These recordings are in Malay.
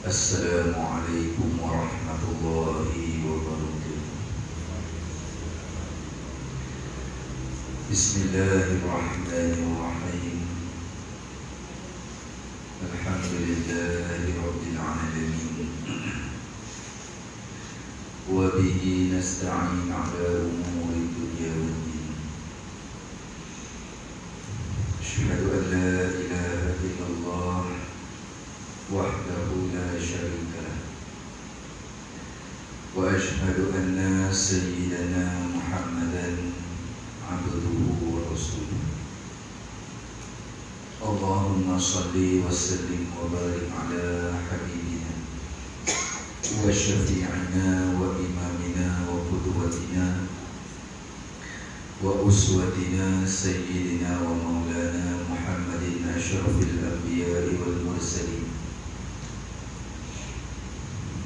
Assalamualaikum warahmatullahi wabarakatuh. Bismillahirrahmanirrahim. Alhamdulillahi rabbil alamin. Wa bihi nasta'in ala umuri dunya waddin. Asyhadu an la ilaha illallah wahdahu la syarika lah. Wa asyhadu anna sayyidana Muhammadan abduhu wa rasuluh. Allahumma salli wa sallim wa barik ala habibina wa syafi'ina wa imamina wa qudwatina wa uswatina sayyidina wa maulana Muhammadin asyrafil anbiya'i wal mursalin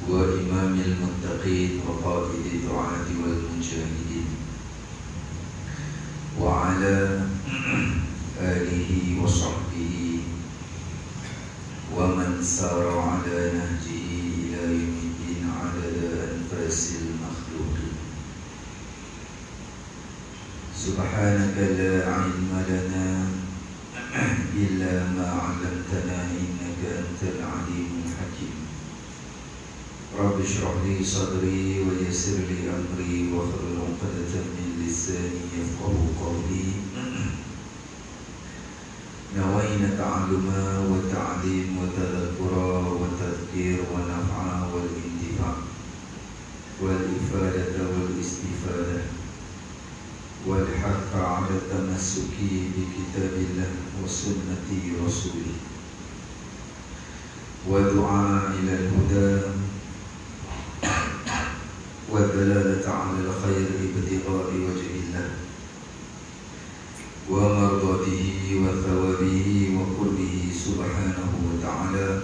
wa imamil muttaqin wa qa'idid du'ati wal mujahidin wa ala alihi wa sahbihi wa man sara ala nahjihi ila yaumiddin adada anfasil makhluqin. Subhanaka la ilma lana illa ma 'allamtana innaka antal alimul hakim. Rabbi shrah li sadri wa yassir li amri wa hlul 'uqdatan min lisani yafqahu qawli. Nawayna ta'alluma wa ta'lim wa tadhakkura wa tadhkir wa naf'a wal intifa' wal ifadata wal istifadah wal hatha 'ala tamassuki bi kitabillah wa sunnati rasulih wa du'a ila al-huda wa dalalata 'ala al-khair ibtigha'i wajhillah wa mardatihi wa thawabihi wa qurbihi subhanahu wa ta'ala.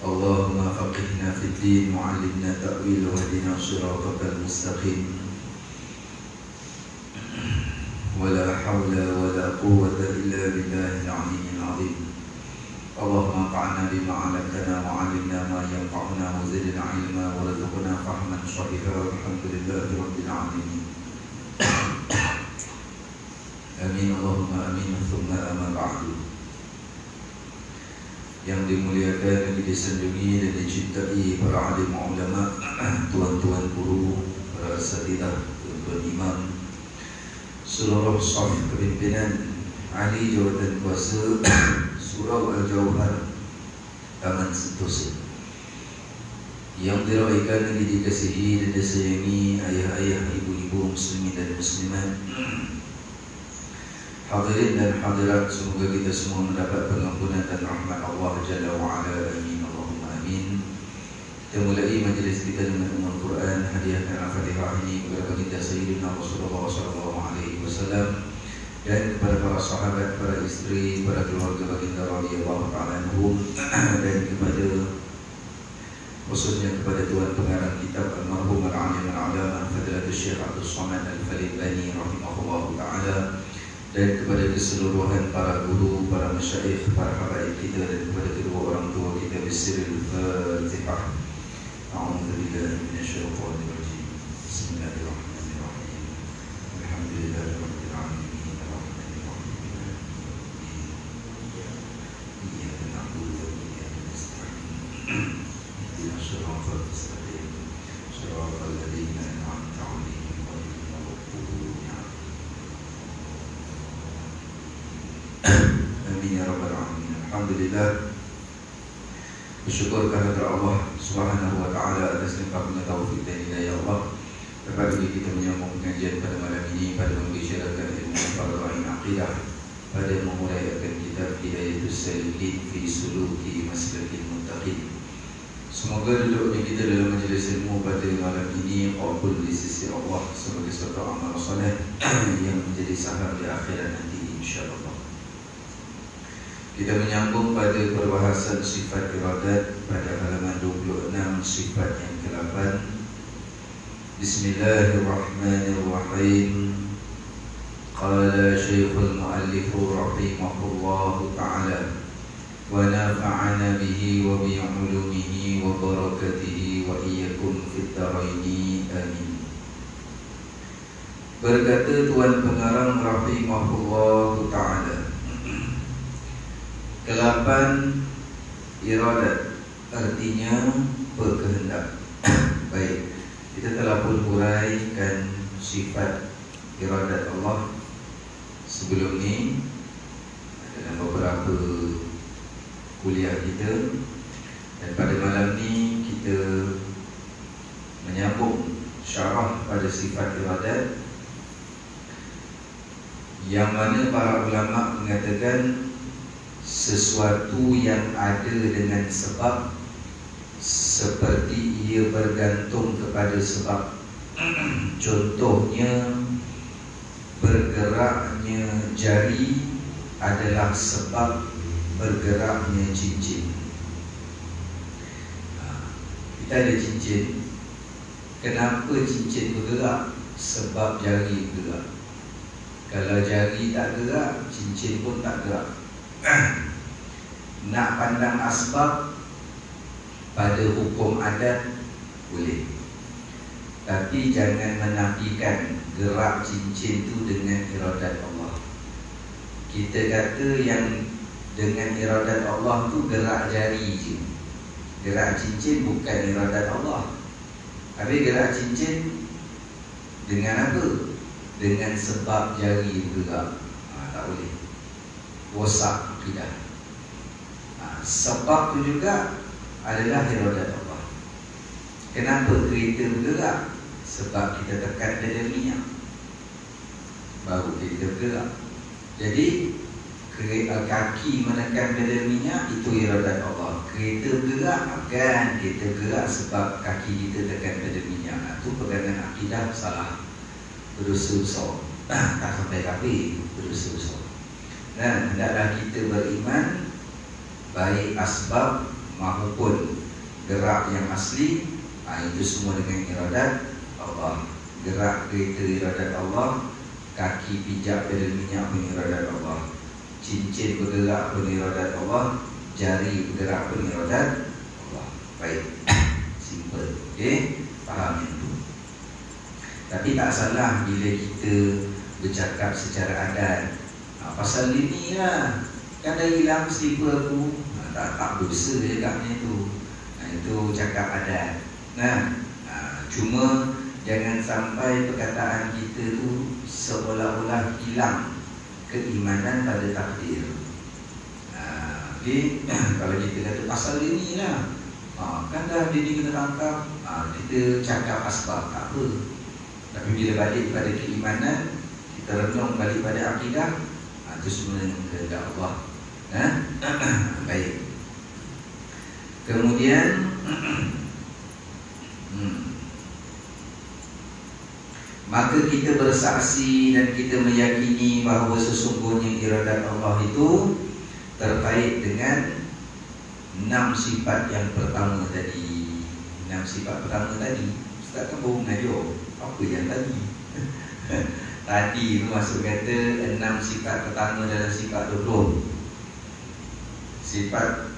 Allahumma faqihna fid din wa 'allimna ta'wil wa hdina shiratal mustaqim. Wa la hawla wa la quwwata illa billahil 'aliyyil 'azim. Allahumma anfa'na bima 'allamtana wa 'allimna ma yanfa'una wa zidna 'ilma wa rzuqna fahman shahiha. Alhamdulillahi rabbil 'alamin. Amin Allahumma amin. Thumma amma ba'du. Yang dimuliakan, yang disanjungi dan dicintai para alim ulama, tuan-tuan guru, para asatidzah, tuan-tuan imam, seluruh saf kepimpinan ahli jawatan kuasa Surau Al-Jauhar Taman Sentosa, yang diraikan, yang dikasihi dan disayangi ayah-ayah, ibu-ibu muslimin dan muslimat, hadirin dan hadirat, semoga kita semua mendapat pengampunan dan rahmat Allah Jalla wa'ala. Amin Allahumma amin. Kita mulai majlis kita dengan ummul Quran, hadiahkan Al-Fatihah ini kepada baginda Sayyidina Rasulullah SAW dan kepada para sahabat, para isteri, para keluarga baginda radhiyallahu ta'ala anhum, dan kepada khususnya kepada tuan pengarang kitab almarhum al-alim al-alama Fadilatul Syekh Abdul Somad Al-Falibani rahimahullahu ta'ala, dan kepada keseluruhan para guru, para masyayikh, para habaib kita, dan kepada kedua orang tua kita. Bismillahil Fatihah. A'udzubillahi minasyaitonir rajim. Bismillahirrahmanirrahim. Alhamdulillahirabbil alamin. Arrahmanir rahim. Iyyaka na'budu wa iyyaka nasta'in. Ihdinas siratal mustaqim. Shiratal ladzina an'amta 'alaihim ghairil maghdubi 'alaihim. Amin ya rabbal alamin. Alhamdulillah, bersyukur kehadirat Allah Subhanahu wa taala atas limpahnya taufik dan hidayah Allah dapat kita menyambung pengajian pada malam ini, pada membicarakan ilmu fardhu aqidah, pada memuraikan kitab Hidayatus Salikin fi Suluki Maslakil Muttaqin. Semoga duduknya kita dalam majlis ilmu pada malam ini qabul di sisi Allah sebagai suatu amal soleh yang menjadi saham di akhirat nanti insyaallah. Kita menyambung pada perbahasan sifat iradat pada halaman 26, sifat yang ke-8. Bismillahirrahmanirrahim. Qala Syekhul Muallif rahimahullahu ta'ala wa nafa'ana bihi wa bi 'ulumihi wa barakatihi wa iyyakum fid dharaini amin. Berkata Tuan Pengarang rahimahullah ta'ala, kelapan iradat artinya berkehendak. Baik, kita telah pun huraikan sifat iradat Allah sebelum ni dalam beberapa kuliah kita, dan pada malam ni kita menyambung syarah pada sifat iradat, yang mana para ulama mengatakan sesuatu yang ada dengan sebab, seperti ia bergantung kepada sebab. Contohnya, bergeraknya jari adalah sebab bergeraknya cincin. Kita ada cincin. Kenapa cincin bergerak? Sebab jari bergerak. Kalau jari tak gerak, cincin pun tak gerak. Nak pandang asbab pada hukum adat boleh, tapi jangan menafikan gerak cincin tu dengan iradat Allah. Kita kata yang dengan iradat Allah tu gerak jari je, gerak cincin bukan iradat Allah. Habis gerak cincin dengan apa? Dengan sebab jari bergerak. Tak boleh, rosak akidah. Sebab tu juga adalah iradat Allah. Kenapa kereta bergerak? Sebab kita tekan pedal minyak, baru kereta bergerak. Jadi kaki menekan pedal minyak, itu iradat Allah. Kereta bergerak, kan kereta bergerak sebab kaki kita tekan pedal minyak. Itu pegangan akidah salah, berdosa besar. Tak sampai kafir, berdosa besar. Dan hendaklah kita beriman baik asbab maupun gerak yang asli, itu semua dengan iradat Allah. Gerak kereta iradat Allah, kaki pijak pedal minyak pun iradat Allah, cincin bergerak pun iradat Allah, jari bergerak pun iradat Allah. Baik, simple. Okey, faham yang tu. Tapi tak salah bila kita bercakap secara adat. Pasal ini lah, kan dah hilang slipper aku. Tak dosa je katnya tu. Itu cakap adat. Cuma jangan sampai perkataan kita tu seolah-olah hilang keimanan pada takdir. Okay? Kalau kita kata pasal ini lah, kan dah dia kena tangkap, kita cakap asbab, tak apa. Tapi bila balik pada keimanan, kita renung balik pada akidah, itu sebenarnya kehendak Allah. Baik. Kemudian maka kita bersaksi dan kita meyakini bahawa sesungguhnya iradat Allah itu terkait dengan 6 sifat yang pertama tadi. 6 sifat pertama tadi, Ustaz kan baru mengajar apa yang tadi. Tadi tu masuk kata 6 sifat pertama dalam sifat 20. Sifat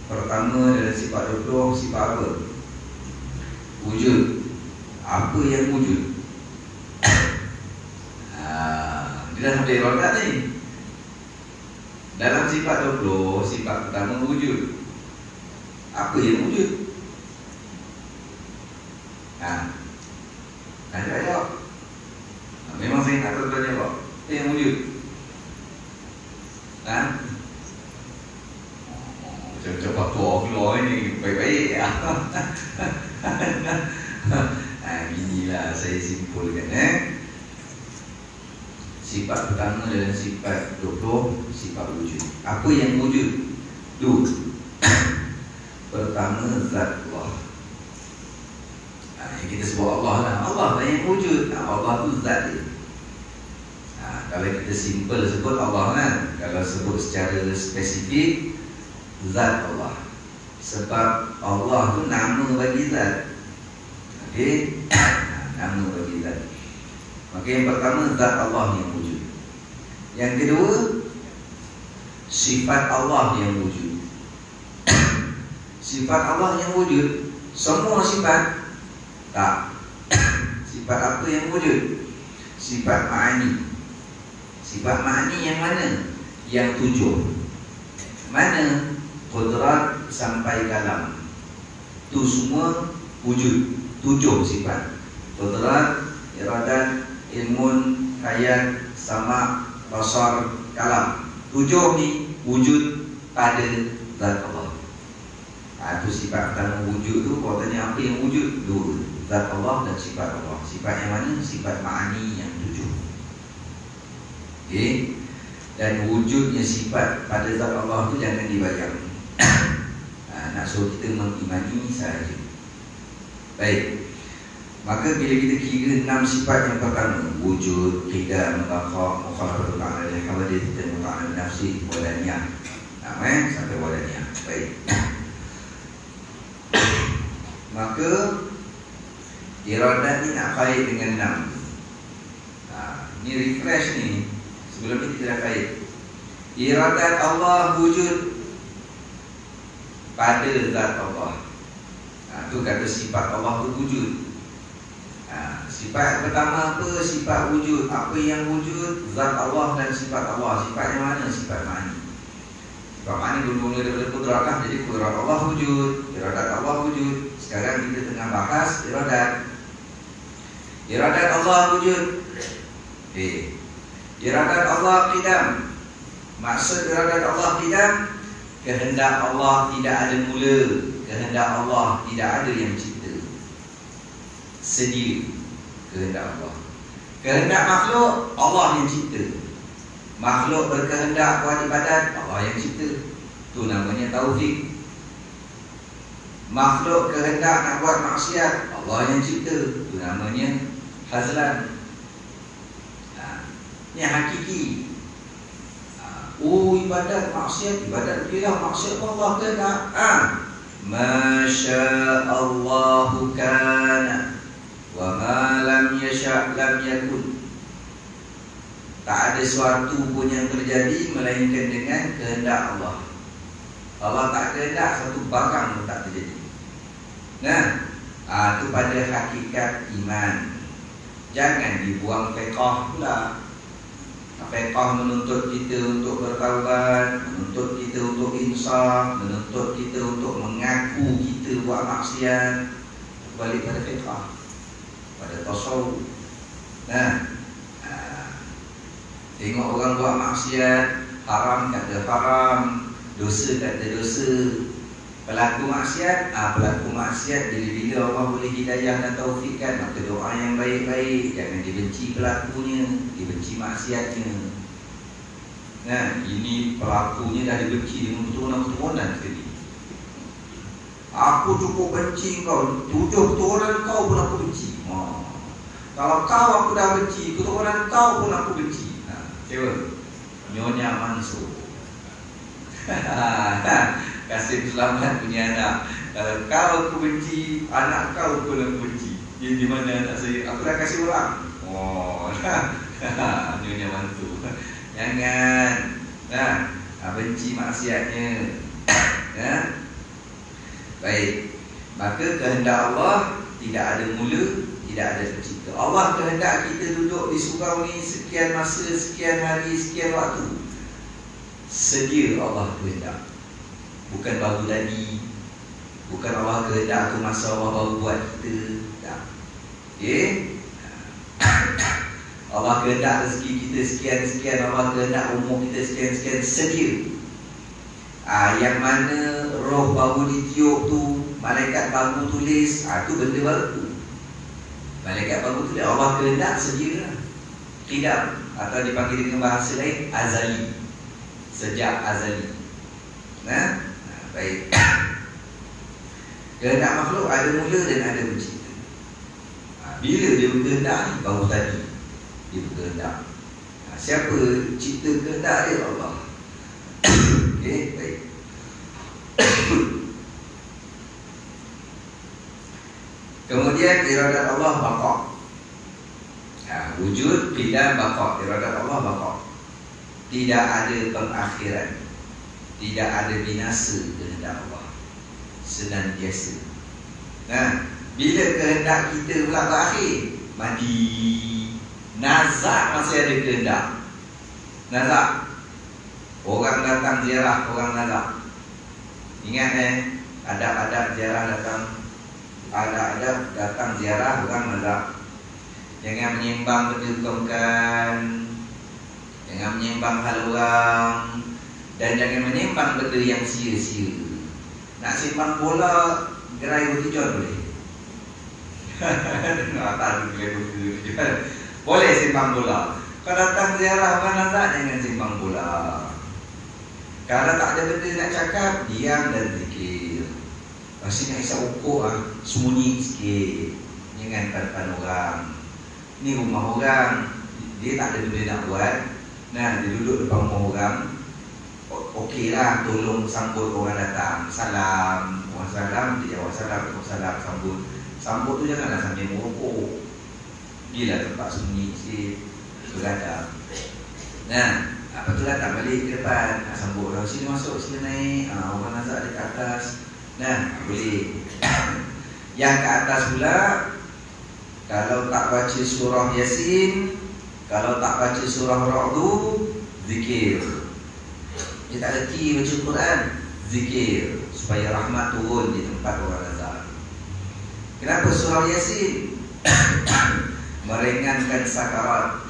pertama dalam sifat 20, sifat apa? Wujud. Apa yang wujud? Dia dah sampai iradat ni. Dalam sifat 20, sifat pertama wujud. Apa yang wujud? Nak jawab? Memang saya nak tahu jawab. Apa yang wujud? Macam tua keluar ni, baik-baik. Inilah saya simpulkan. Sifat pertama dalam sifat 20, sifat wujud. Apa yang wujud? Dua. Pertama, zat Allah. Yang kita sebut Allah lah. Allah lah yang wujud. Allah tu zat dia. Kalau kita simple sebut Allah kan. Kalau sebut secara spesifik, zat Allah. Sebab Allah tu nama bagi zat. Okey, nama bagi zat. Maka yang pertama, zat Allah yang wujud. Yang kedua, sifat Allah yang wujud. Sifat Allah yang wujud. Semua sifat tak. Sifat apa yang wujud? Sifat ma'ani. Sifat ma'ani yang mana? Yang 7. Mana? Qudrat sampai kalam. Itu semua wujud. 7 sifat. Qudrat, iradat, ilmun, hayat, sama, basar, kalam. 7 ni wujud pada zat Allah. Itu sifat pertama wujud tu. Kalau tanya apa yang wujud? 2. Zat Allah dan sifat Allah. Sifat yang mana? Sifat ma'ani yang 7. Okay. Dan wujudnya sifat pada zat Allah tu jangan dibayang. Nak suruh kita mengimani sahaja. Baik. Maka bila kita kira 6 sifat yang pertama, wujud, qidam, baqa, mukhalafatul ta'ala dan hawadith dan muta'ala nafsi, wadaniyah. Sampai wadaniyah. Baik. Maka iradat ni nak kait dengan 6. Ni refresh ni. Sebelum ni kita dah kait. Iradat Allah wujud pada zat Allah. Tu kata sifat Allah tu wujud. Sifat pertama apa? Sifat wujud. Apa yang wujud? Zat Allah dan sifat Allah. Sifat yang mana? Sifat ma'ani. Sifat ma'ani dulu-dulu daripada kudrat lah. Jadi kudrat Allah wujud, iradat Allah wujud. Sekarang kita tengah bahas iradat. Iradat Allah wujud. Iradat Allah qidam. Maksud iradat Allah qidam, kehendak Allah tidak ada mula. Kehendak Allah tidak ada yang cipta. Sedia kehendak Allah. Kehendak makhluk, Allah yang cipta. Makhluk berkehendak buat ibadat, Allah yang cipta. Itu namanya taufik. Makhluk kehendak nak buat maksiat, Allah yang cipta. Itu namanya hazlan. Ini hakiki. Ibadat maksiat, ibadat dia maksiat Allah kehendak. Masya'allahu kana wa ma lam yasha' lam yakun. Tak ada sesuatu pun yang terjadi melainkan dengan kehendak Allah. Allah tak kehendak, satu barang pun tak terjadi. Itu pada hakikat iman. Jangan dibuang fiqh pula. Fiqh menuntut kita untuk bertaubat, menuntut kita untuk insaf, menuntut kita untuk mengaku kita buat maksiat. Balik pada fiqh, pada tasawuf. Tengok orang buat maksiat, haram kata haram, dosa kata dosa. Pelaku maksiat, pelaku maksiat bila-bila Allah boleh hidayah dan taufikkan, maka doa yang baik-baik. Jangan dibenci pelakunya, dibenci maksiatnya. Ini pelakunya dah dibenci dengan keturunan-keturunan sekali. Aku cukup benci kau, 7 keturunan kau pun aku benci. Kalau kau aku dah benci, keturunan kau pun aku benci. Siapa? Nyonya Mansur. Kasih selamat punya anak. Kalau kau aku benci, anak kau pun aku benci. Dia di mana anak saya? Aku dah kasih orang. Nyonya Mansur. Jangan. Benci maksiatnya. Baik. Maka kehendak Allah tidak ada mula, tidak ada pencipta. Allah kehendak kita duduk di surau ni sekian masa, sekian hari, sekian waktu. Sedia Allah kehendak. Bukan baru tadi. Bukan Allah kehendak tu masa Allah baru buat kita. Tak. Allah kehendak rezeki kita sekian-sekian, Allah kehendak umur kita sekian-sekian, sedia. Yang mana roh baru ditiup tu, malaikat baru tulis, tu benda baru. Malaikat baru tulis, Allah kehendak sedia. Qidam, atau dipanggil dengan bahasa lain, azali. Sejak azali. Baik. Kehendak makhluk ada mula dan ada pencipta. Bila dia berkehendak ni, baru tadi dia berkehendak. Siapa cipta kehendak dia? Allah. Baik. Kemudian iradat Allah baqa. Wujud, qidam, baqa. Iradat Allah baqa. Tidak ada pengakhiran, tidak ada binasa kehendak Allah. senantiasa. Nah, bila kehendak kita pula berakhir, mati. Nazak masih ada kehendak. Nazak. Orang datang ziarah, orang nazak. Ingat adab-adab ziarah datang. Adab-adab datang ziarah, orang nazak. Jangan menyembang benda bukan. Jangan menyembang hal orang. Dan jangan menyembang benda yang sia-sia. Nak sembang bola, gerai bertujuan boleh. Boleh sembang bola. Kalau datang ziarah orang nazak, jangan sembang bola. Kalau tak ada benda nak cakap, diam dan zikir. Masih nak isap ukur sembunyi sikit. Jangan depan orang. Ni rumah orang, dia tak ada benda nak buat. Nah, dia duduk depan rumah orang. Okeylah, tolong sambut orang datang. Salam, orang salam, dia jawab salam, orang salam, sambut. Sambut tu janganlah sambil merokok. Gila tempat sembunyi sikit, beradab. Nah, apa tu datang balik ke depan, nak sambut orang sini masuk, sini naik, orang nazak ada ke atas. Nah, boleh. Yang ke atas pula, kalau tak baca surah Yasin, kalau tak baca surah Ra'du, zikir. Dia tak reti baca Quran, zikir supaya rahmat turun di tempat orang nazak. Kenapa surah Yasin? Meringankan sakarat.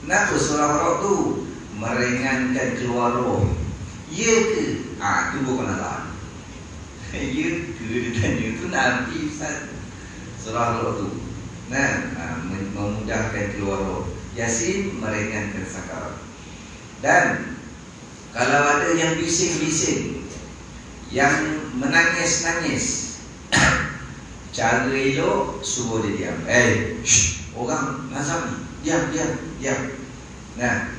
Kenapa surah Ra'du? Meringankan keluar roh. Ya ke? Itu bukan nazak. Ya ke? Dia tanya, itu Nabi Ustaz. Surah Ra'du. Nah, memudahkan keluar roh. Yasin meringankan sakarat. Dan kalau ada yang bising-bising, yang menangis-nangis, cara elok suruh dia diam. Orang nazak ni, diam. Nah,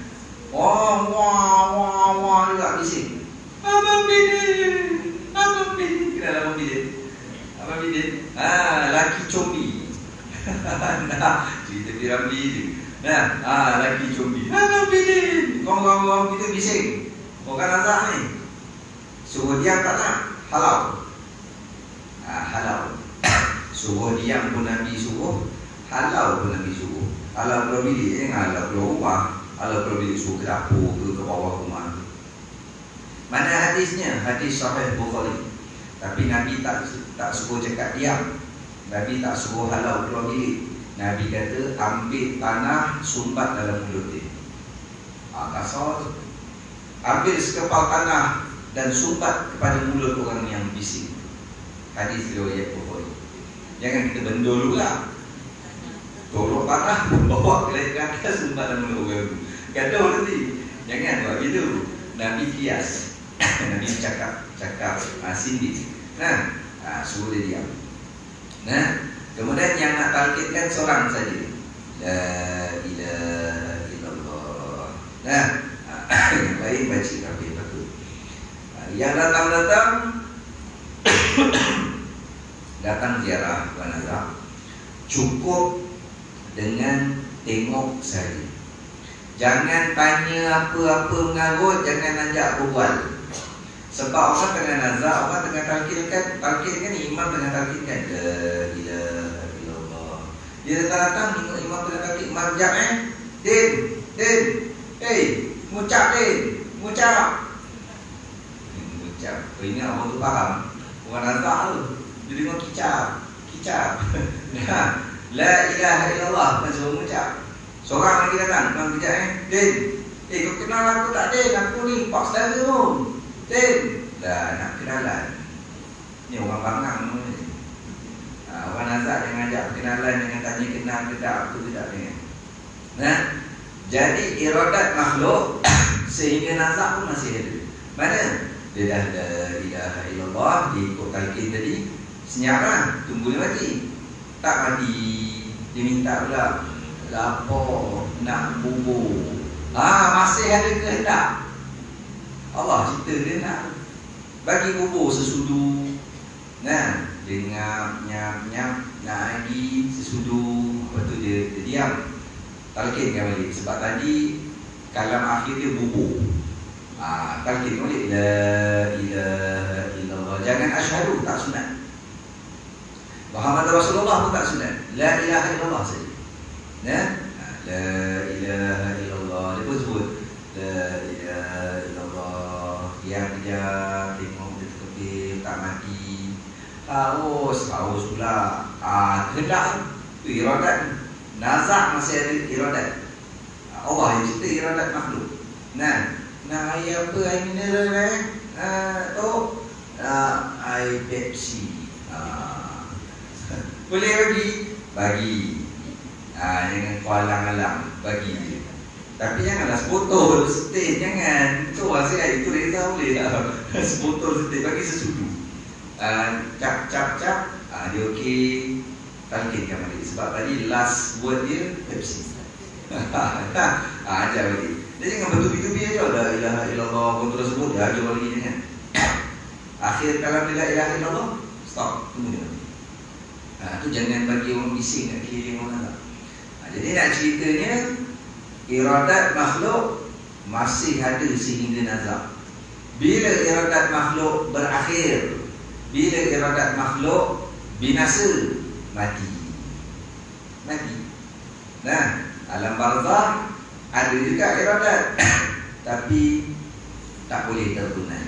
wah juga bising. Abang Bidin. Kenal Abang Bidin? Abang Bidin? Laki combi. Nah, cerita Piramli je. Nah, laki combi. Abang Bidin. Orang-orang kita bising. Orang nazak ni suruh diam tak nak, halau. Halau. Suruh diam pun Nabi suruh, halau pun Nabi suruh. Halau keluar bilik, halau keluar rumah. Halau keluar bilik suruh ke dapur ke bawah rumah. Mana hadisnya? Hadis Sahih Bukhari. Tapi Nabi tak suruh cakap diam. Nabi tak suruh halau keluar bilik. Nabi kata ambil tanah, sumbat dalam mulut dia. Kasar. Ambil sekepal tanah dan sumbat kepada mulut orang yang bising. Hadis riwayat Bukhari. Jangan kita bendul dulu lah. Tolong tanah, bawa ke atas, sumbat dalam mulut orang. Gaduh nanti. Jangan buat gitu. Nabi kias. Nabi cakap sindir. Nah, suruh dia diam. Nah, kemudian yang nak talqinkan seorang saja. La ilaha illallah. Nah, yang lain baca kafir betul. Yang datang ziarah nazak, cukup dengan tengok saja. Jangan tanya apa-apa mengarut, jangan ajak berbual. Sebab orang tengah nazak, orang tengah talqin kan imam tengah talqinkan. La ilaha illallah. Dia datang tengok imam tengah talqin, marjak Din. Ngucap. Ini orang tu faham. Orang nazak tu dia dengar kicap. Nah, la ilaha illallah macam mengucap. Seorang lagi datang, bang kejap Din. Kau kenal aku tak Din? Aku ni pak saudara tu. Din. Dah nak kenalan. Ni orang bangang ni. Orang nazak yang ajak kenalan, dengan tanya kenal ke tak, aku tidak dengar. Nah, jadi iradat makhluk sehingga nazak pun masih ada. Mana? Dia dah la ilaha illallah, dia ikut talqin tadi, senyap lah, tunggu dia mati. Tak mati, dia minta pula lapor nak bubur. Masih ada kehendak. Allah cerita dia nak bagi bubur sesudu. Nah, dia nyap nak lagi sesudu. Lepas tu dia diam. Talqinkan balik. Sebab tadi kalam akhir dia bubur. Talqin balik. La ilaha illallah. Jangan asyhadu, tak sunat. Muhammad Rasulullah pun tak sunat. La ilaha illallah saja. Ya? La ilaha illallah. Dia pun sebut la ilaha illallah. Yang dia tengok dia terkebir, tak mati. Haus pula. Kehendak itu iradat. Nazak masih ada iradat. Allah yang cipta iradat makhluk. Nah, air apa? Air mineral tu air Pepsi. Boleh bagi. Jangan kualang-alang bagi. Tapi janganlah sebotol setin, jangan. Tu asyik itu Reza boleh tak? Sebotol setin bagi sesudu. Cap. Dia okey. Talkinkan balik. Sebab tadi last word dia Pepsi. Ajar balik. Dia jangan bertubi-tubi aja. La ilaha illallah pun terus sebut. Dia ajar lagi jangan. Akhir kalam la ilaha illallah. Stop. Tunggu dia. Tu jangan bagi orang bising kat kiri orang tak. Jadi nak ceritanya, iradat makhluk masih ada sehingga nazak. Bila iradat makhluk berakhir, bila iradat makhluk binasa, mati. Nah, alam barzakh ada juga iradat tapi tak boleh tertunai.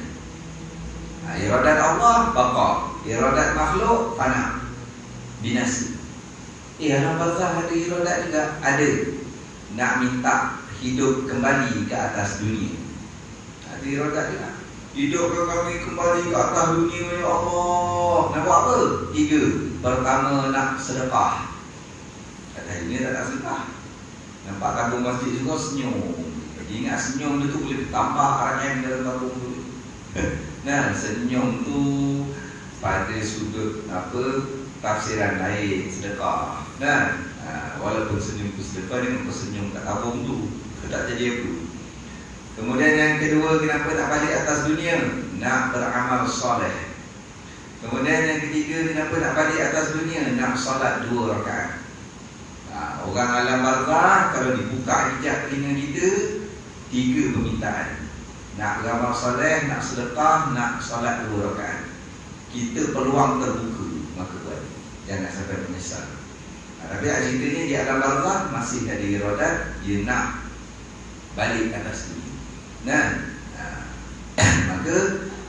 Iradat Allah baqa, iradat makhluk fana, binasa. Alam barzakh ada iradat juga, ada nak minta hidup kembali ke atas dunia. Ada iradat juga. Hidupkan kami kembali ke atas dunia, ya Allah. Nak buat apa? 3. Pertama, nak sedekah. Kata dunia tak nak sedekah. Nampak kampung masjid juga senyum. Jadi ingat senyum tu boleh tambah RM dalam kampung tu. Nah, senyum tu pada sudut tafsiran lain sedekah. Nah, walaupun senyum tu sedekah, dia senyum kat kampung tu tak jadi apa. Kemudian yang kedua, kenapa nak balik atas dunia? Nak beramal soleh. Kemudian yang ketiga, kenapa nak balik atas dunia? Nak solat 2 rakaat. Orang alam barzakh kalau dibuka hijab telinga kita, 3 permintaan. Nak beramal soleh, nak sedekah, nak solat 2 rakaat. Kita peluang terbuka, maka buat. Jangan sampai menyesal. Tapi ceritanya di alam barzakh masih ada iradat, dia nak balik atas dunia. Maka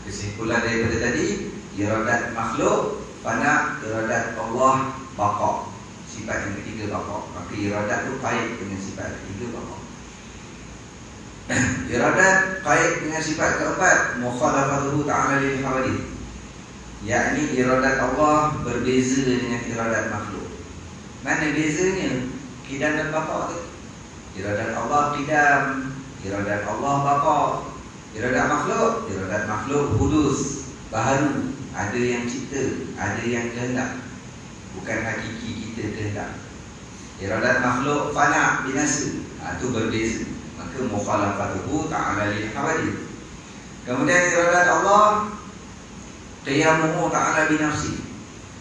kesimpulan daripada tadi, iradat makhluk fana, iradat Allah baqa. Sifat yang ketiga baqa. Maka iradat itu kait dengan sifat ketiga baqa. Iradat kait dengan sifat keempat, mukhalafatuhu ta'ala lil hawadith. Yakni iradat Allah berbeza dengan iradat makhluk. Mana bezanya? Qidam dan baqa tu. Iradat Allah qidam, iradat Allah baqa. Iradat makhluk hudus, baharu. Ada yang cipta, ada yang kehendak. Bukan hakiki kita kehendak. Iradat makhluk fana, binasa. Itu berbeza. Maka mukhalafatuhu ta'ala lil hawadith. Kemudian iradat Allah qiyamuhu ta'ala binafsi.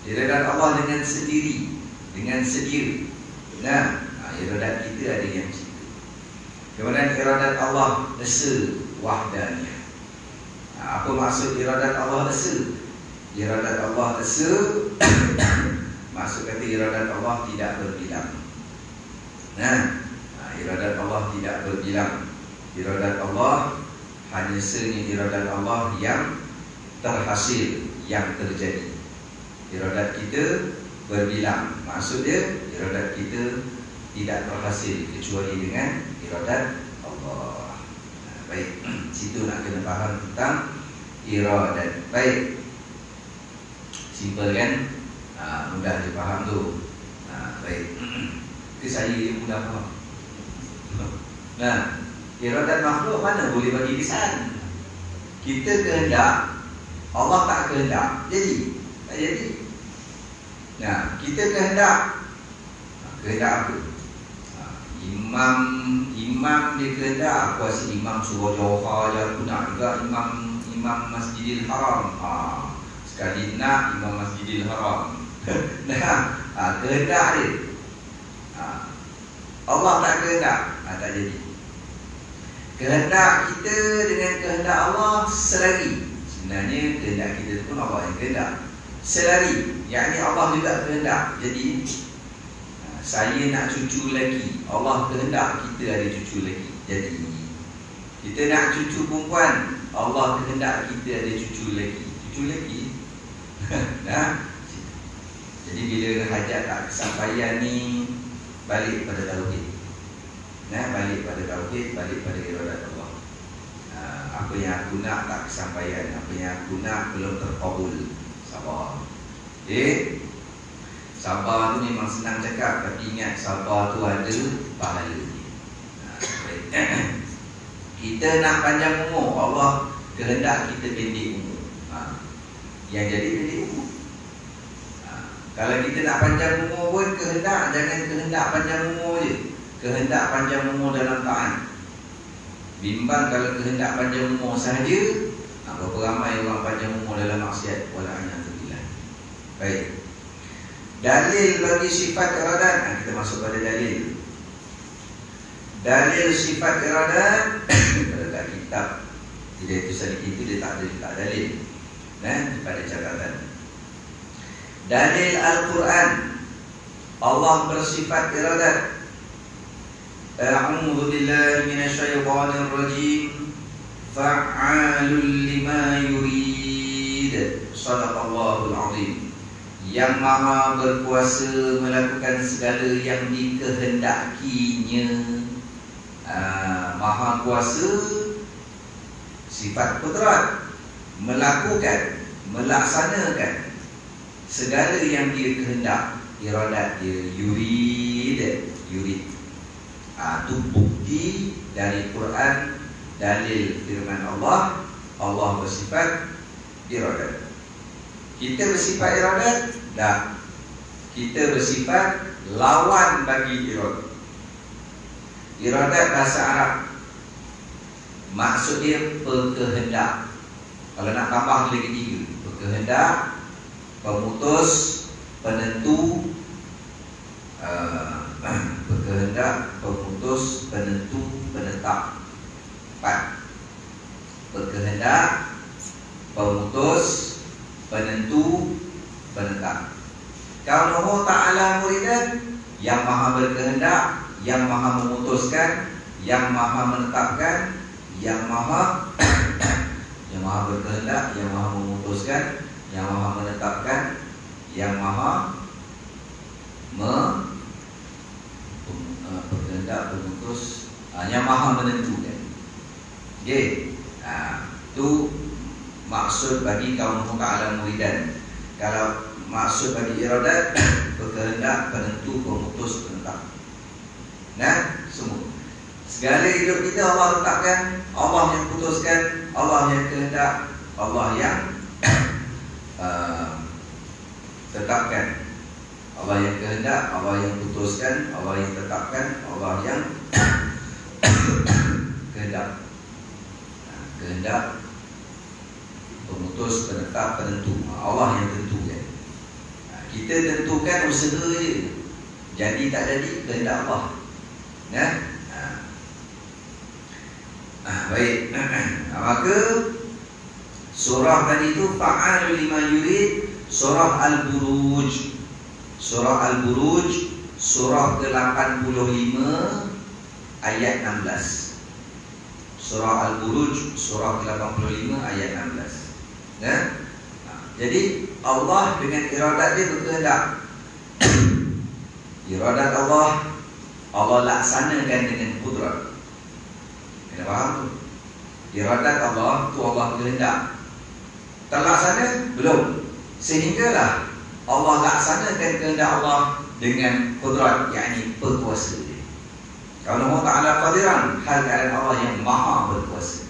Iradat Allah dengan sendiri, dengan sedia. Iradat kita ada yang cipta. Kemudian iradat Allah esa wahdaniyah. Apa maksud iradat Allah esa? Iradat Allah esa maksud kata iradat Allah tidak berbilang. Iradat Allah tidak berbilang. Iradat Allah hanya seni iradat Allah yang terhasil, yang terjadi. Iradat kita berbilang. Maksudnya iradat kita tidak terhasil kecuali dengan iradat Allah. Baik, situ nak kena faham tentang iradat. Baik, simple kan? Mudah dipaham tu. Baik, itu saya mudah faham. Iradat makhluk mana boleh bagi kesan? Kita kehendak, Allah tak kehendak, jadi tak jadi. Kita kehendak, kehendak apa? Imam dia kehendak, aku asyik imam surah Johor je, aku nak juga imam Masjidil Haram. Sekali nak imam Masjidil Haram. Kehendak dia. Allah tak kehendak, tak jadi. Kehendak kita dengan kehendak Allah selagi. sebenarnya kehendak kita pun Allah yang kehendak. Selari, yakni Allah juga kehendak. Jadi saya nak cucu lagi, Allah kehendak kita ada cucu lagi. Jadi kita nak cucu perempuan, Allah kehendak kita ada cucu lagi. Cucu lagi. Nah, jadi bila hajat tak kesampaian ni, balik pada tauhid. Nah, balik pada tauhid, balik pada iradat Allah. Apa yang aku nak tak kesampaian, apa yang aku nak belum terkabul. Sabar. Sabar tu memang senang cakap, tapi ingat sabar tu ada pahala. Kita nak panjang umur, Allah kehendak kita pendek umur. Yang jadi pendek umur. Kalau kita nak panjang umur pun kehendak, jangan kehendak panjang umur je. Kehendak panjang umur dalam taat. Bimbang kalau kehendak panjang umur sahaja, berapa ramai orang panjang umur dalam maksiat. Wala'anatulillah. Baik. Dalil bagi sifat iradat. Kita masuk pada dalil. Dalil sifat iradat pada kitab. Tidak itu sedikit itu dia tak ada dalil. Pada catatan. Dalil Al-Quran. Allah bersifat iradat. A'udzu billahi minasyaitonir rajim. Fa'alul lima yurid. Shadaqallahul azim. Yang maha berkuasa melakukan segala yang dikehendakinya. Maha kuasa sifat kudrat, melakukan, melaksanakan segala yang dia kehendak. Iradat dia, yurid. Itu bukti dari Quran, dalil firman Allah. Allah bersifat iradat. Kita bersifat iradat? Tak. Kita bersifat lawan bagi iradat. Iradat bahasa Arab, maksud dia berkehendak. Kalau nak tambah lagi tiga, berkehendak, pemutus, penentu. Berkehendak, pemutus, penentu, penetap. 4. Berkehendak, pemutus, penentu, penetap. Kaunuhu ta'ala muridan, yang maha berkehendak, yang maha memutuskan, yang maha menetapkan, yang maha yang maha berkehendak, yang maha memutuskan, yang maha menetapkan, yang maha berkehendak, pemutus, yang maha menentukan. Okey. Itu maksud bagi kaunuhu ta'ala muridan. Kalau maksud bagi iradat, berkehendak, penentu, pemutus, penetap. Semua. Segala hidup kita Allah letakkan, Allah yang putuskan, Allah yang kehendak, Allah yang tetapkan. Allah yang kehendak, Allah yang putuskan, Allah yang tetapkan, Allah yang kehendak. Kehendak, pemutus, penetap, penentu. Allah yang tentukan. Kita tentukan usaha je. Jadi tak jadi, kehendak Allah. Baik. Maka surah tadi itu fa'al lima yurid, surah Al-Buruj. Surah Al-Buruj, surah ke-85 ayat 16. Surah Al-Buruj, surah ke-85 ayat 16. Jadi Allah dengan iradat dia berkehendak. Iradat Allah laksanakan dengan kudrat. Kena faham tu? Iradat Allah tu Allah berkehendak. Terlaksana? Belum. Sehinggalah Allah laksanakan kehendak Allah dengan kudrat, yakni berkuasa dia. Kalau Allah Ta'ala qadiran, hal keadaan Allah yang maha berkuasa.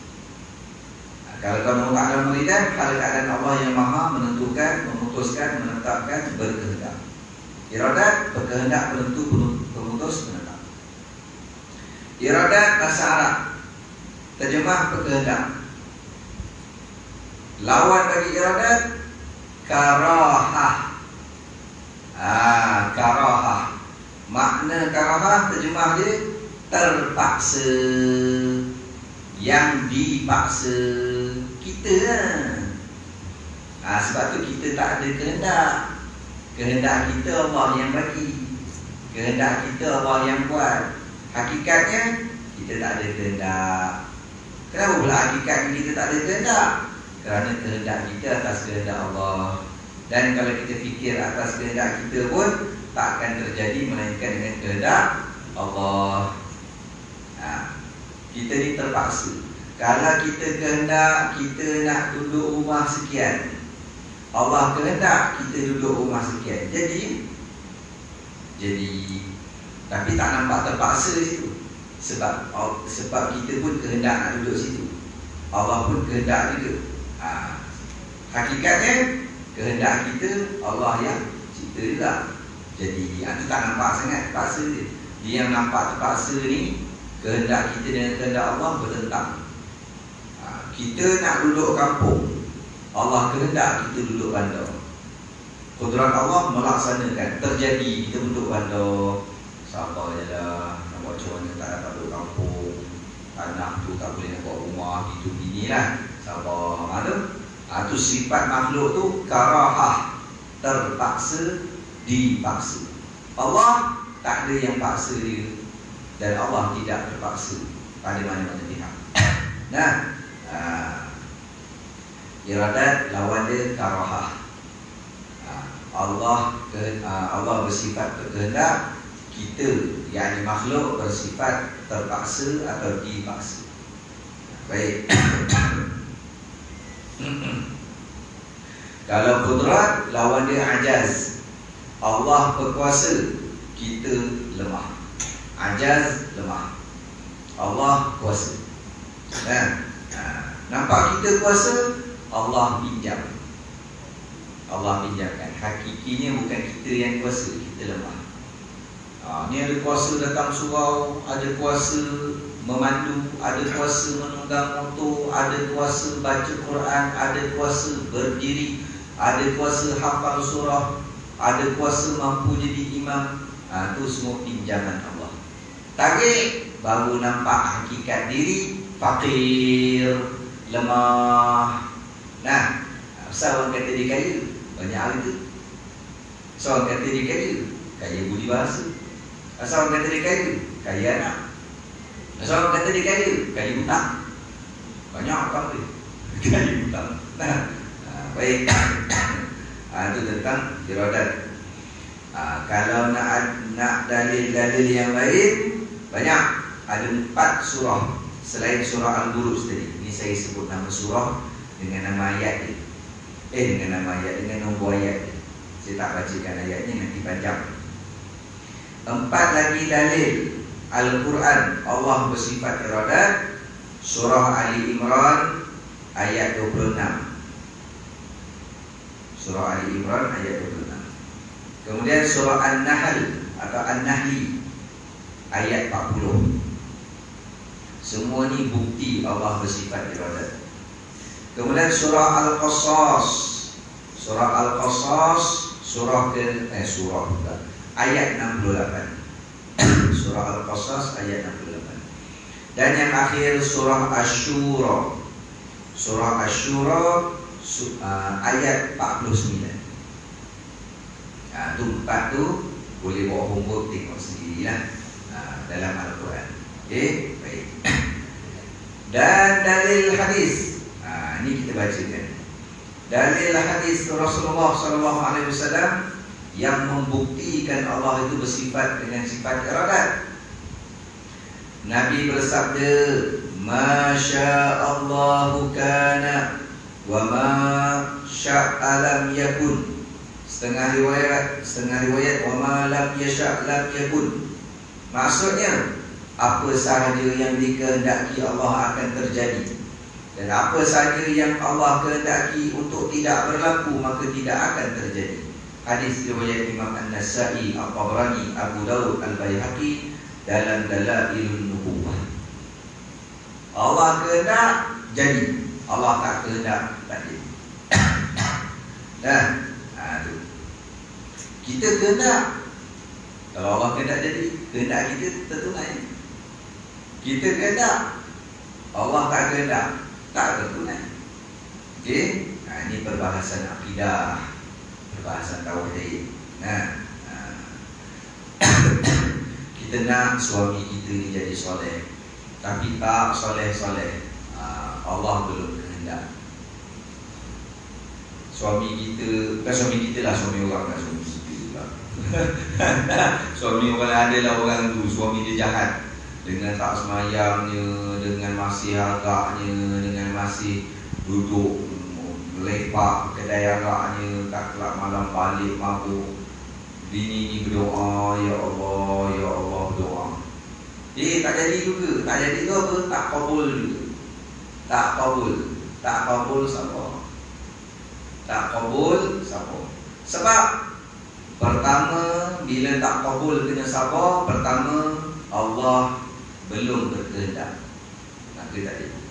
Kalau Allah Ta'ala muridan, hal keadaan Allah yang maha menentukan, memutuskan, menetapkan, berkehendak. Iradat, berkehendak, penentu, pemutus, penetap. Iradat bahasa Arab, terjemah berkehendak. Lawan bagi iradat, karahah. Karahah. Makna karahah terjemah dia terpaksa, yang dipaksa. Kita kita tak ada kehendak. Kehendak kita Allah yang bagi. Kehendak kita Allah yang buat. Hakikatnya kita tak ada kehendak. Kenapa pula hakikatnya kita tak ada kehendak? Kerana kehendak kita atas kehendak Allah. Dan kalau kita fikir atas kehendak kita pun tak akan terjadi melainkan dengan kehendak Allah. Kita ni terpaksa. Kalau kita kehendak kita nak duduk rumah sekian, Allah kehendak kita duduk rumah sekian. Jadi tapi tak nampak terpaksa di situ. Sebab kita pun kehendak nak duduk situ. Allah pun kehendak juga. Hakikatnya kehendak kita Allah yang cipta juga. Jadi itu tak nampak sangat terpaksa dia. Dia yang nampak terpaksa ni, kehendak kita dengan kehendak Allah bertentang. Kita nak duduk kampung, Allah kehendak kita duduk bandar. Kudrat Allah melaksanakan. Terjadi kita duduk bandar. Sabar je lah. Nak buat macam mana tak dapat duduk kampung. Tanah tu tak boleh nak buat rumah. Itu bini lah. Sabar. Itu sifat makhluk tu karahah. Terpaksa, dipaksa. Allah tak ada yang paksa dia. Dan Allah tidak terpaksa pada mana-mana pihak. Iradat lawan dia karahah. Allah bersifat berkehendak, kita yakni makhluk bersifat terpaksa atau dipaksa. Baik. Kalau kudrat lawan dia ajaz. Allah berkuasa, kita lemah. Ajaz lemah, Allah kuasa. Nampak kita kuasa, Allah pinjam. Allah pinjamkan. Hakikinya bukan kita yang kuasa, kita lemah. Ni ada kuasa datang surau, ada kuasa memandu, ada kuasa menunggang motor, ada kuasa baca Quran, ada kuasa berdiri, ada kuasa hafal surah, ada kuasa mampu jadi imam. Itu semua pinjaman Allah. Tarik baru nampak hakikat diri, fakir, lemah. Asal orang kata dia kaya, banyak hal itu. Asal orang kata dia kaya, kaya budi bahasa. Asal orang kata dia kaya anak. Asal orang kata dia kaya hutang. Banyak orang dia kaya hutang. Baik. Itu tentang iradat. Kalau nak dalil-dalil yang lain, banyak. Ada 4 surah selain surah Al-Buruj tadi. Ini saya sebut nama surah dengan nama ayat dia. Dengan nombor ayat dia. Saya tak bacakan ayatnya, nanti panjang. 4 lagi dalil Al-Quran Allah bersifat iradat. Surah Ali Imran ayat 26. Surah Ali Imran ayat 26. Kemudian surah An-Nahl atau An-Nahli ayat 40. Semua ni bukti Allah bersifat iradat. Kemudian surah Al-Qasas. Surah Al-Qasas ayat 68. Surah Al-Qasas ayat 68. Dan yang akhir surah Asy-Syura. Surah Asy-Syura ayat 49. Itu 4 tu boleh bawa homework, tengok sendirilah dalam Al-Quran. Okey, baik. Dan dalil hadis. Ini kita bacakan. Dalil hadis Rasulullah SAW yang membuktikan Allah itu bersifat dengan sifat iradat. Nabi bersabda, "Masya'allahu kana wa ma sya'a lam yakun." Setengah riwayat wa ma lam yasha' lam yakun. Maksudnya apa sahaja yang dikehendaki Allah akan terjadi, dan apa sahaja yang Allah kehendaki untuk tidak berlaku maka tidak akan terjadi. Hadis riwayat Imam An-Nasa'i, At-Tabrani, Abu Daud, Al-Baihaqi dalam Dalailun Nubuwah. Allah kehendak jadi, Allah tak kehendak tak jadi. Tu. Kita kehendak. Kalau Allah kehendak jadi, kehendak kita tertunai. Kita kehendak, Allah tak kehendak, tak tertunai. Okey? Ini perbahasan akidah, perbahasan tauhid. Kita nak suami kita ni jadi soleh, tapi tak soleh-soleh, Allah belum kehendak. Suami kita, bukan suami kita lah, suami orang kan, suami kita lah. Suami orang adalah orang tu, suami dia jahat, dengan tak semayangnya, dengan masih agaknya, dengan masih duduk lepak kedai agaknya, tak kelak malam balik mabuk. Bini ni berdoa, ya Allah berdoa. Tak jadi juga. Tak jadi tu apa? Tak kabul juga. Tak kabul siapa? Tak kabul siapa? Sebab pertama, bila tak kabul kena siapa? Pertama, Allah belum berkehendak. Nak ke tak jadi?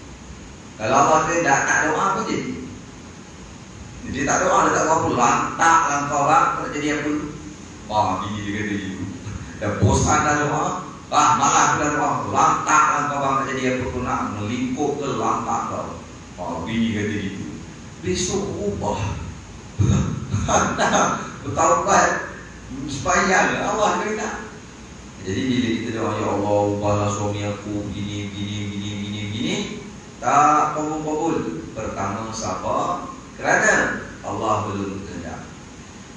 Kalau Allah kehendak, tak doa pun jadi. Jadi tak doa, dia tak kabul lah. Tak langkau lah, tak jadi apa? Bini dia kata gitu. Dah bosan dah doa, malah dah doa, lantak lah kau bang, tak jadi apa pun nak melingkup ke lantak kau. Bini kata gitu. Besok ubah. Bertaubat, supaya Allah kena. Jadi bila kita doa, ya Allah ubahlah suami aku gini, tak kabul. Pertama siapa? Kerana Allah belum kehendak.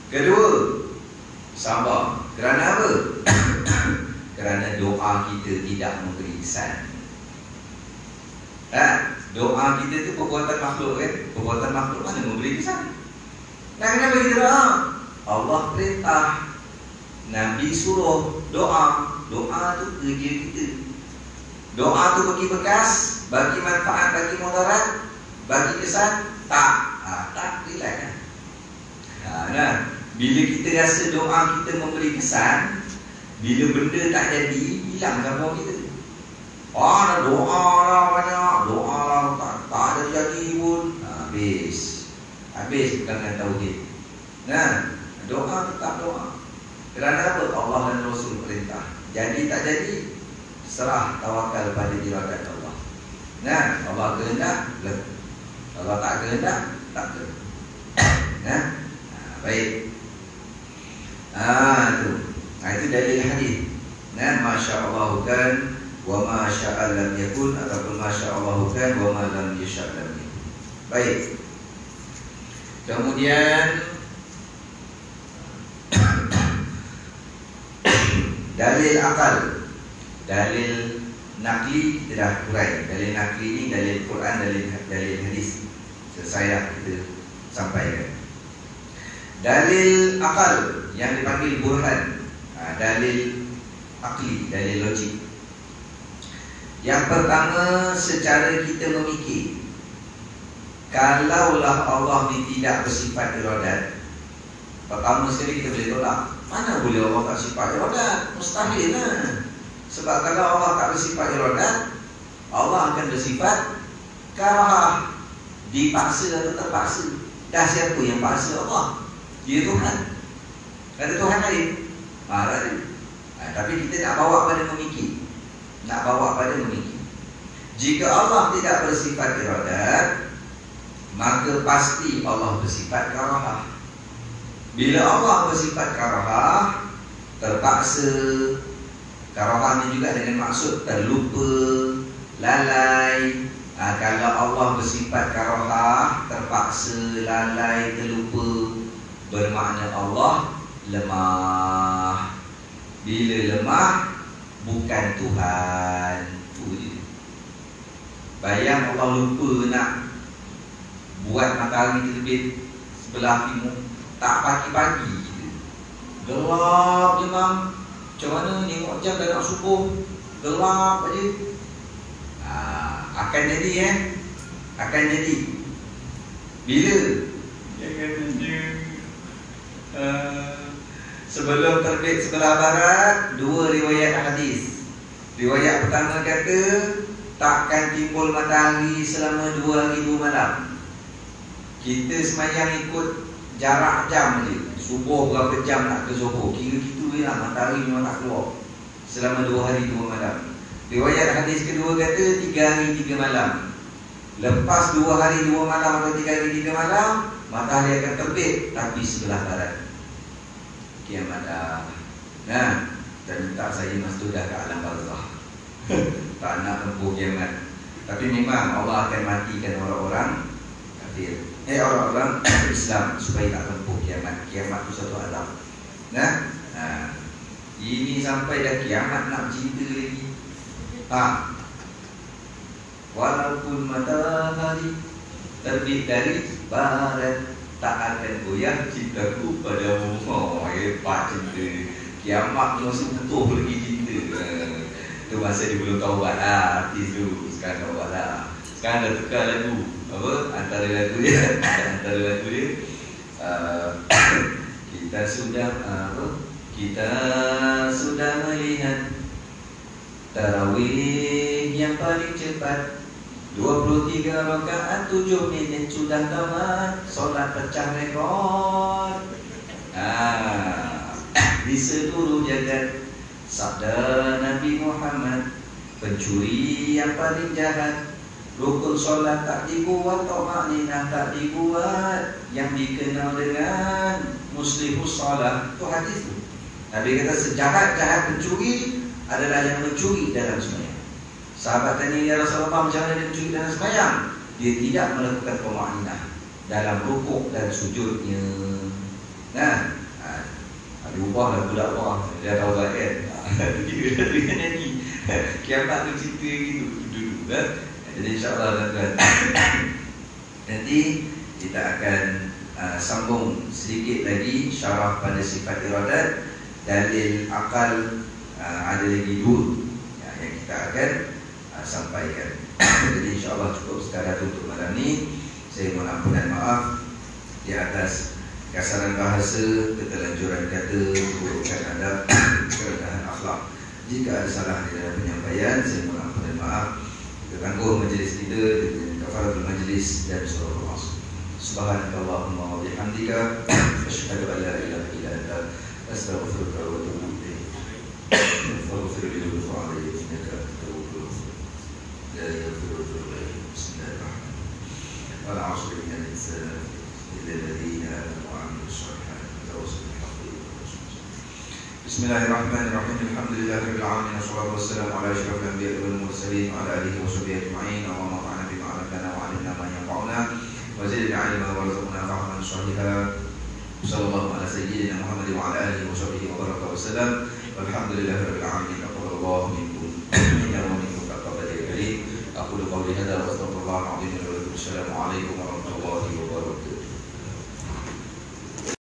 Kedua, sabar. Kerana apa? Kerana doa kita tidak memberi kesan. Doa kita tu perbuatan makhluk kan? Perbuatan makhluk mana memberi kesan? Nah, kenapa kita doa? Allah perintah, Nabi suruh doa. Doa tu kerja kita. Doa tu bagi bekas, bagi manfaat, bagi mudarat, bagi kesan? Tak. Tak relax. Bila kita rasa doa kita memberi kesan, bila benda tak jadi, hilang gambar kita. Nak doa lah banyak, doa lah tak ada jadi pun, habis bukan tauhid. Doa tetap doa. Kerana apa? Allah dan Rasul perintah. Jadi tak jadi, serah, tawakal pada iradat Allah. Allah kehendak, Allah tak kehendak, tak kehendak. Baik. Itu dalil hadis. Masya Allah kan, wa ma syaa lam yakun, ataupun masya Allah kan, wa ma lam yasha lam yakun. Baik. Kemudian dalil akal, dalil nakli kita dah kurai. Dalil nakli ni dalil Quran, dalil hadis. Saya kita sampaikan. Dalil akal yang dipanggil burhan, dalil akli, dalil logik. Yang pertama, secara kita memikir, kalaulah Allah ni tidak bersifat iradat, pertama sekali kita boleh tolak. Mana boleh Allah tak sifat iradat? Mustahil lah. Sebab kalau Allah tak bersifat iradat, Allah akan bersifat karahah, dipaksa atau terpaksa. Dah siapa yang paksa Allah? Dia Tuhan. Ada Tuhan lain. Tapi kita nak bawa pada memikir. Jika Allah tidak bersifat iradat, maka pasti Allah bersifat karahah. Bila Allah bersifat karahah, terpaksa. Karahah ni juga dengan maksud terlupa, lalai. Kalau Allah bersifat karahah, terpaksa, lalai, terlupa, bermakna Allah lemah. Bila lemah, bukan Tuhan. Bayang Allah lupa nak buat matahari terbit sebelah timur, tak pagi-pagi gitu. Gelap je mam. Macam mana tengok jam dah nak subuh, gelap aja. Akan jadi akan jadi. Bila? Sebelum terbit sebelah barat, dua riwayat hadis. Riwayat pertama kata takkan timbul matahari selama 2 hari 2 malam. Kita semayang ikut jarak jam je. Subuh berapa jam nak ke Zohor, kira gitu je lah, matahari memang tak keluar selama 2 hari 2 malam. Riwayat hadis kedua kata 3 hari 3 malam. Lepas 2 hari 2 malam atau 3 hari 3 malam, matahari akan terbit tapi sebelah barat. Kiamat dah. Nah, dan minta saya masuk dah ke alam barzah. Tak nak tempuh kiamat. Tapi memang Allah akan matikan orang-orang kafir, orang-orang Islam supaya tak tempuh kiamat. Kiamat itu satu alam. Nah, ini sampai dah kiamat nak cerita lagi. Walaupun matahari terbit dari barat, tak akan goyah cintaku padamu. Hebat cinta. Kiamat masih utuh lagi cinta. Itu masa dia belum taubat lah, artis tu. Sekarang taubat lah. Sekarang dah tukar lagu. Apa? Antara lagu dia kita sudah melihat tarawih yang paling cepat, 23 rakaat 7 minit sudah tamat, solat pecah rekor. Di seluruh jagat sabda Nabi Muhammad, pencuri yang paling jahat, rukun solat tak dibuat, thama'ninah tak dibuat, yang dikenal dengan muslihus solat. Itu hadis tu. Nabi kata sejahat-jahat pencuri adalah yang mencuri dalam sembahyang. Sahabat tanya, ya Rasulullah, macam mana dia mencuri dalam sembahyang? Dia tidak melakukan thama'ninah dalam rukuk dan sujudnya. Nah, diubahlah budak orang. Dia tahu kan. Dia dengan nyanyi. Kiamat tu cerita gitu dulu kan. Jadi insyaAllah tuan-tuan, nanti kita akan sambung sedikit lagi syarah pada sifat iradat. Dalil akal ada lagi 2 yang kita akan sampaikan. Jadi insyaAllah cukup sekadar untuk malam ni. Saya mohon ampun dan maaf di atas kasaran bahasa, ketelanjuran kata, keburukan adab, kerendahan akhlak. Jika ada salah di dalam penyampaian, saya mohon ampun dan maaf. Kita tangguh majlis kita dengan kafaratul majlis dan surah al-Asr. Subhanakallahumma wa bihamdika, asyhadu an la ilaha illa anta, astaghfiruka wa atubu ilaik. Faghfir li wa alayhi innaka at-tawwabur rahim. La yaghfiru dhunuba illa anta. Bismillahirrahmanirrahim. Wal 'asri innal insana illa alladhina amanu wa 'amilus solihati wa tawassaw bil haqqi wa tawassaw bis sabr. Bismillahirrahmanirrahim. Alhamdulillahirabbil alamin, wassalatu wassalamu ala asyrafil anbiya'i wal mursalin wa ala alihi wa sahbihi ajma'in. Allahumma fa'alna bima 'allamtana wa 'allimna ma yanfa'una wa zidna 'ilman warzuqna fahman shahiha. Sallallahu ala sayyidina Muhammad wa ala alihi wa sahbihi wa baraka wa sallam. Walhamdulillahirabbil alamin. Taqabbalallahu minkum innahu minkum taqabbal karim. Aqulu qawli hadza wa astaghfirullahal azim wa lakum. Assalamu alaikum warahmatullahi wabarakatuh.